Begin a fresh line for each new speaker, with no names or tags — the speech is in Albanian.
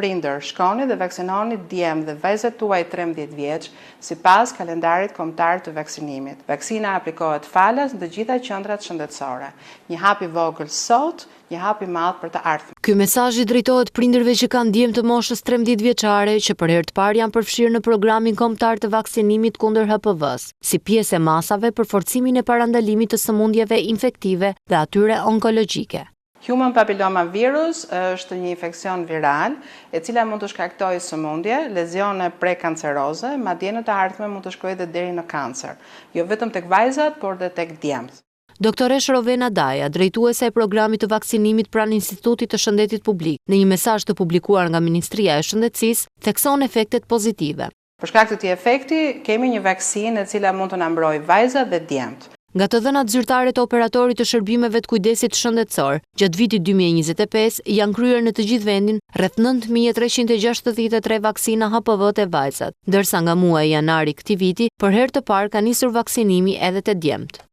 prindër, shkoni dhe vaksinoni djemë dhe vajzat tuaj 13 vjeç sipas kalendarit kombëtar të vaksinimit. Vaksina aplikohet falas në të gjitha qendrat shëndetësore. Një hap i vogël sot, një hap i madh për të ardhmen.
Ky mesazh i drejtohet prindërve që kanë djemë të moshës 13 vjeçare që për herë të parë janë përfshirë në programin kombëtar të vaksinimit kundër HPV-s, si pjesë e masave për forcimin e parandalimit të sëmundjeve infektive dhe atyre onkologjike.
Human papilloma virus është një infekcion viral e cila mund të shkaktojë sëmundje, lezione prekanceroze, madje në të ardhmen mund të shkojë edhe deri në kancer, jo vetëm tek vajzat, por edhe tek djemtë.
Doktoresh Rovena Daja, drejtuese e programit të vaksinimit pranë Institutit të Shëndetit Publik, në një mesazh të publikuar nga Ministria e Shëndetësisë, thekson efektet pozitive.
Për shkak të këtij efekti, kemi një vaksinë e cila mund të na mbrojë vajzat dhe djemtë.
Nga të dhënat zyrtare të operatorit të shërbimeve të kujdesit shëndetësor, gjatë vitit 2025 janë kryer në të gjithë vendin rreth 9363 vaksina HPV te vajzat, ndërsa nga muaji janari këtij viti për herë të parë ka nisur vaksinimi edhe te djemtë.